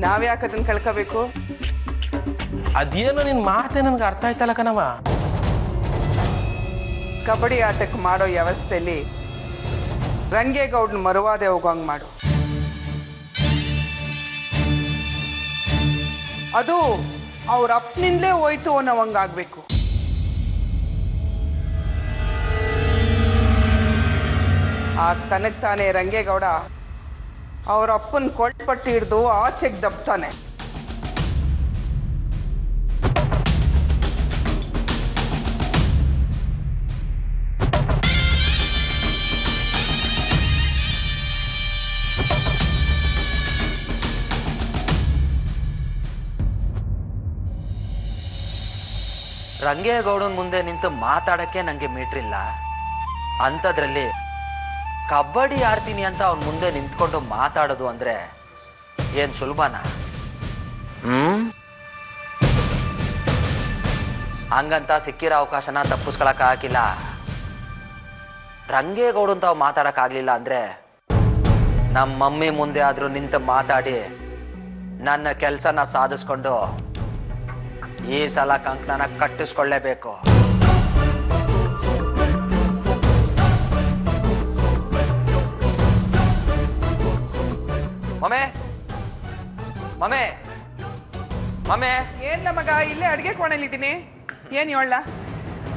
ನಾವ್ಯಾಕೆ ಅದನ್ನ ಕಳ್ಕೋಬೇಕು? ಅದೇನೋ ನಿನ್ ಮಾತೆ ನನ್ಗೆ ಅರ್ಥ ಆಯ್ತಲ್ಲ ಕಣವ. ಕಬಡ್ಡಿ ಆಟಕ್ಕೆ ಮಾಡೋ ವ್ಯವಸ್ಥೆಯಲ್ಲಿ ರಂಗೇಗೌಡನ ಮರುವಾದೆ ಹೋಗೋಂಗ್ ಮಾಡು. ಅದು ಅವ್ರ ಅಪ್ಪನಿಂದಲೇ ಹೋಯ್ತು ಅನ್ನೋವಂಗಾಗ್ಬೇಕು. ಆ ತನಗ್ ತಾನೇ ರಂಗೇಗೌಡ ಅವ್ರ ಅಪ್ಪನ ಕೊಳ್ಪಟ್ಟಿ ಹಿಡ್ದು ಆಚೆಗೆ ದಬ್ತಾನೆ. ರಂಗೇಗೌಡನ ಮುಂದೆ ನಿಂತು ಮಾತಾಡಕ್ಕೆ ನಂಗೆ ಮೀಟ್ರಿಲ್ಲ ಅಂಥದ್ರಲ್ಲಿ ಕಬಡ್ಡಿ ಆಡ್ತೀನಿ ಅಂತ ಅವ್ನ ಮುಂದೆ ನಿಂತ್ಕೊಂಡು ಮಾತಾಡೋದು ಅಂದ್ರೆ ಏನ್ ಸುಲಭನಾ? ಹಂಗಂತ ಸಿಕ್ಕಿರೋ ಅವಕಾಶನ ತಪ್ಪಿಸ್ಕೊಳಕ್ ಹಾಕಿಲ್ಲ. ರಂಗೇಗೌಡನ್ ತಾವು ಮಾತಾಡಕ್ ಆಗ್ಲಿಲ್ಲ ಅಂದ್ರೆ ನಮ್ಮ ಮಮ್ಮಿ ಮುಂದೆ ಆದ್ರೂ ನಿಂತು ಮಾತಾಡಿ ನನ್ನ ಕೆಲ್ಸನ ಸಾಧಿಸ್ಕೊಂಡು ಈ ಸಲ ಕಂಕಣನ ಕಟ್ಟಿಸ್ಕೊಳ್ಳೇಬೇಕು. ಮಮ್ಮೆ ಮಮ್ಮೆ ಮಮ್ಮೆ ಏನ್ಲ ಮಗ, ಇಲ್ಲೇ ಅಡ್ಗೆ ಕೋಣೆಲಿದ್ದೀನಿ. ಏನ್ ಹೇಳ?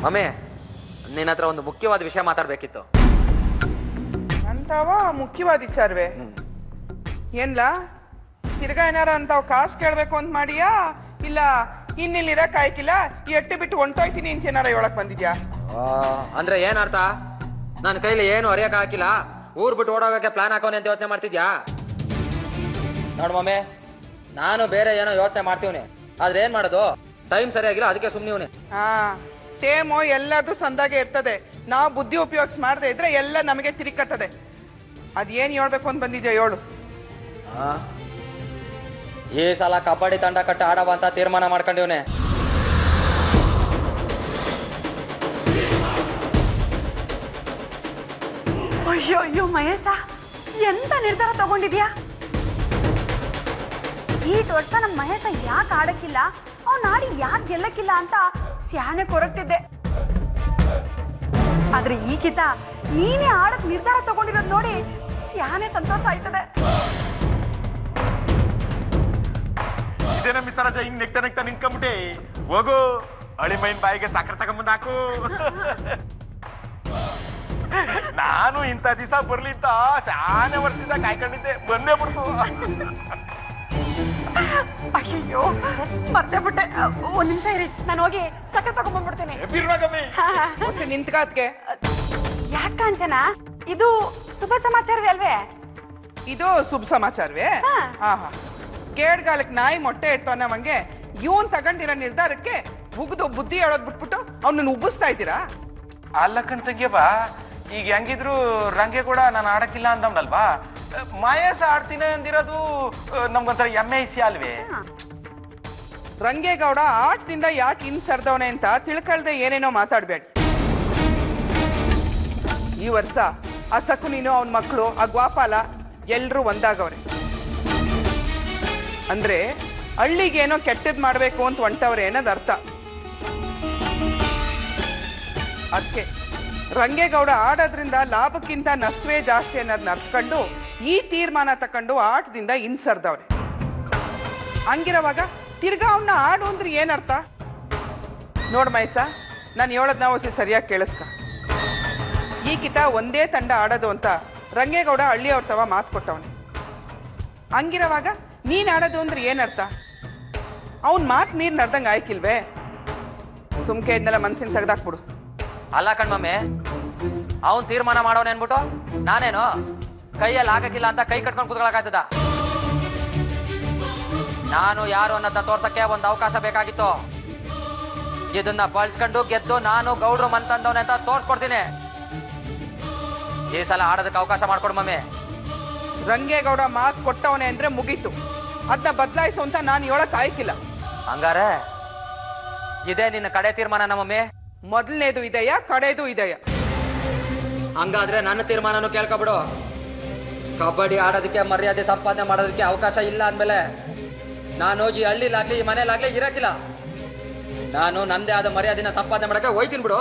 ಮಮ್ಮೆ, ನಿನ್ನ ಹತ್ರ ಒಂದು ಮುಖ್ಯವಾದ ವಿಷಯ ಮಾತಾಡ್ಬೇಕಿತ್ತು. ಅಂತಾವ ಮುಖ್ಯವಾದ ವಿಚಾರವೇ? ಏನ್ಲ, ತಿರ್ಗಾ ಏನಾರ ಅಂತಾವ್ ಕಾಸು ಕೇಳ್ಬೇಕು ಅಂತ ಮಾಡಿಯಾ? ಇಲ್ಲ ಇನ್ನಿಲ್ಲಿರಕ್ ಆಯ್ಕಿಲ್ಲ ಎಟ್ಟು ಬಿಟ್ಟು ಹೊಂಟೋಯ್ತೀನಿ ಅಂತ ಏನಾರ ಹೇಳಕ್ ಬಂದಿದ್ಯಾ? ಅಂದ್ರೆ ಏನ್ ಅರ್ಥ? ನನ್ನ ಕೈಲಿ ಏನು ಅರಿಯಕ್ ಹಾಕಿಲ್ಲ, ಊರ್ ಬಿಟ್ಟು ಓಡೋಗಕ್ಕೆ ಪ್ಲಾನ್ ಹಾಕೋನೆ ಅಂತ ಯೋಚನೆ ಮಾಡ್ತಿದ್ಯಾ? ನೋಡ್ ಮಮ್ಮೆ, ನಾನು ಬೇರೆ ಏನೋ ಯೋಚನೆ ಮಾಡ್ತೀವನಿ, ಆದ್ರೆ ಏನ್ ಮಾಡೋದು, ಟೈಮ್ ಸರಿಯಾಗಿಲ್ಲ, ಅದಕ್ಕೆ ಸುಮ್ನಿವ್ನಿ. ಹಾ, ಟೇಮು ಎಲ್ಲರದು ಸಂದಾಗೆ ಇರ್ತದೆ. ನಾವು ಬುದ್ಧಿ ಉಪಯೋಗಿಸ್ ಮಾಡದೆ ಇದ್ರೆ ಎಲ್ಲ ನಮಗೆ ತಿರುಕತ್ತದೆ. ಅದೇನ್ ಹೇಳ್ಬೇಕು ಅಂತ ಬಂದಿದ್ಯಾ ಹೇಳು. ಈ ಸಲ ಕಬಡ್ಡಿ ತಂಡ ಕಟ್ಟ ಆಡವ ಅಂತ ತೀರ್ಮಾನ ಮಾಡ್ಕೊಂಡಿವ್ನೆ. ಅಯ್ಯೋ ಅಯ್ಯೋ ಮಹೇಶ, ಎಂತ ನಿರ್ಧಾರ ತಗೊಂಡಿದ್ಯಾ? ಈ ವರ್ಷ ನಮ್ಮ ಮಹೇಶ ಯಾಕೆ ಆಡಕ್ಕಿಲ್ಲ, ಅವ್ನು ಆಡಿ ಯಾಕೆ ಗೆಲ್ಲಕ್ಕಿಲ್ಲ ಅಂತ ಸ್ಯಾನೆ ಕೊರಗ್ತಿದ್ದೆ. ಆದ್ರೆ ಈಗಿತ ನೀನೇ ಆಡಕ್ ನಿರ್ಧಾರ ತಗೊಂಡಿರೋದು ನೋಡಿ ಸ್ಯಾನೆ ಸಂತೋಷ ಆಯ್ತದೆ. ಇದೇನ ಮಿತ್ರರಾಜ, ಹಿಂಗ್ ನೆಕ್ತ ನೆಕ್ತ ನಿಂತ್ಕೊಂಬಿಟ್ಟೆ. ಹೋಗು, ಅಳಿಮೈನ್ ಬಾಯಿಗೆ ಸಕ್ಕರೆ ತಗೊಂಬಂದ್ ಹಾಕು. ನಾನು ಇಂಥ ದಿವಸ ಬರ್ಲಿಂತ ಶಾನೆ ವರ್ಷದಿಂದ ಕಾಯ್ಕೊಂಡಿದ್ದೆ, ಬಂದೇ ಬಿಡ್ತು. ಅಯ್ಯೋ ಮರ್ತೇ ಬಿಟ್ಟೆ. ಒಂದ್ ನಿಮಿಷ ಇರಿ, ನಾನು ಹೋಗಿ ಸಕ್ಕರೆ ತಗೊಂಡ್ಬಂದ್ಬಿಡ್ತೇನೆ. ನಿಂತ್ಕಾತ್ಗೆ ಯಾಕ ಕಾಂಚನ, ಇದು ಶುಭ ಸಮಾಚಾರವೇ ಅಲ್ವೇ? ಇದು ಶುಭ ಸಮಾಚಾರವೇ? ಹಾ ಹಾ, ಕೇಡ್ಗಾಲಕ್ಕೆ ನಾಯಿ ಮೊಟ್ಟೆ ಇಡ್ತಾನವಂಗೆ ಇವನ್ ತಗೊಂಡಿರೋ ನಿರ್ಧಾರಕ್ಕೆ ಉಗ್ದು ಬುದ್ಧಿ ಹೇಳೋದ್ ಬಿಟ್ಬಿಟ್ಟು ಅವನನ್ನ ಉಬ್ಬಿಸ್ತಾ ಇದ್ದೀರಾ? ಅಲ್ಲ ಕಣ್ ತಂಗ್ಯಪ್ಪ, ಈಗ ಹೆಂಗಿದ್ರು ರಂಗೆ ಕೂಡ ನಾನು ಆಡಕ್ಕಿಲ್ಲ ಅಂದವನಲ್ವಾ, ಮಹೇಶ ಆಡ್ತೀನಿ ಅಂದಿರೋದು ನಮ್ಗೊಂಥರ MIC ಅಲ್ವೇ? ರಂಗೇಗೌಡ ಆಟದಿಂದ ಯಾಕೆ ಇನ್ ಸರ್ದವನೆ ಅಂತ ತಿಳ್ಕಳ್ದೆ ಏನೇನೋ ಮಾತಾಡ್ಬೇಡಿ. ಈ ವರ್ಷ ಆ ಸಕು ನೀನು, ಅವನ ಮಕ್ಕಳು, ಆ ಗ್ವಾಪಾಲ ಎಲ್ರೂ ಒಂದಾಗವ್ರೆ. ಅಂದ್ರೆ ಹಳ್ಳಿಗೇನೋ ಕೆಟ್ಟದ್ ಮಾಡ್ಬೇಕು ಅಂತ ಹೊಂಟವ್ರೆ ಅನ್ನೋದು ಅರ್ಥ. ಅದಕ್ಕೆ ರಂಗೇಗೌಡ ಆಡೋದ್ರಿಂದ ಲಾಭಕ್ಕಿಂತ ನಷ್ಟವೇ ಜಾಸ್ತಿ ಅನ್ನೋದನ್ನ ಅರ್ತ್ಕೊಂಡು ಈ ತೀರ್ಮಾನ ತಕೊಂಡು ಆಟದಿಂದ ಇನ್ಸರ್ದವ್ರೆ. ಹಂಗಿರೋವಾಗ ತಿರ್ಗಾ ಅವನ್ನ ಆಡು ಅಂದ್ರೆ ಏನರ್ಥ? ನೋಡ್ ಮಹೇಶ, ನಾನು ಹೇಳೋದ್ ನಾವು ಸರಿಯಾಗಿ ಕೇಳಿಸ್ಕ. ಈ ಕಿತ ಒಂದೇ ತಂಡ ಆಡೋದು ಅಂತ ರಂಗೇಗೌಡ ಹಳ್ಳಿಯವ್ರ ತವ ಮಾತು ಕೊಟ್ಟವನೆ. ಹಂಗಿರೋವಾಗ ನೀನ್ ಆಡೋದು ಅಂದ್ರೆ ಏನರ್ಥ? ಅವನ್ ಮಾತು ನೀರ್ ನಡ್ದಂಗೆ ಆಯ್ಕಿಲ್ವೇ? ಸುಮ್ಕೆ ಇದನ್ನೆಲ್ಲ ಮನ್ಸಿನ ತೆಗ್ದಾಕ್ಬಿಡು. ಅಲ್ಲ ಕಣ್ಮಮ್ಮೆ, ಅವನ್ ತೀರ್ಮಾನ ಮಾಡೋನೆ ಅನ್ಬಿಟ್ಟು ನಾನೇನು ಕೈಯಲ್ಲಿ ಆಗಕ್ಕಿಲ್ಲ ಅಂತ ಕೈ ಕಟ್ಕೊಂಡು ಕೂತ್ಕೊಳಕಾಗ್ತದ? ನಾನು ಯಾರು ಅನ್ನೋದನ್ನ ತೋರ್ಸಕ್ಕೆ ಒಂದು ಅವಕಾಶ ಬೇಕಾಗಿತ್ತು. ಇದನ್ನ ಬಳಸ್ಕೊಂಡು ಗೆದ್ದು ನಾನು ಗೌಡ್ರು ಮನ್ತಂದವನೆ ಅಂತ ತೋರ್ಸ್ಕೊಡ್ತೀನಿ. ಈ ಸಲ ಆಡೋದಕ್ಕೆ ಅವಕಾಶ ಮಾಡ್ಕೊಡು ಮಮ್ಮಿ. ರಂಗೇಗೌಡ ಮಾತು ಕೊಟ್ಟವನೆ ಅಂದ್ರೆ ಮುಗೀತು. ಅದನ್ನ ಬದಲಾಯಿಸು ಅಂತ ನಾನು ಹೇಳಕ್ ಆಯ್ಕಿಲ್ಲ. ಹಂಗಾರೆ ಇದೇ ನಿನ್ನ ಕಡೆ ತೀರ್ಮಾನ ಮಮ್ಮಿ? ಮೊದಲನೇದು ಇದೆಯಾ, ಕಡೆದು ಇದೆಯಾ? ಹಂಗಾದ್ರೆ ನನ್ನ ತೀರ್ಮಾನನು ಕೇಳ್ಕೊಬಿಡು. ಕಬಡ್ಡಿ ಆಡೋದಕ್ಕೆ ಮರ್ಯಾದೆ ಸಂಪಾದನೆ ಮಾಡೋದಕ್ಕೆ ಅವಕಾಶ ಇಲ್ಲ ಅಂದ್ಮೇಲೆ ನಾನು ಈ ಹಳ್ಳಿಲಾಗ್ಲಿ ಈ ಮನೇಲಾಗ್ಲಿ ಇರಕ್ಕಿಲ್ಲ. ನಾನು ನಂದೇ ಆದ ಮರ್ಯಾದಿನ ಸಂಪಾದನೆ ಮಾಡಕ್ಕೆ ಹೋಯ್ತೀನಿ ಬಿಡು.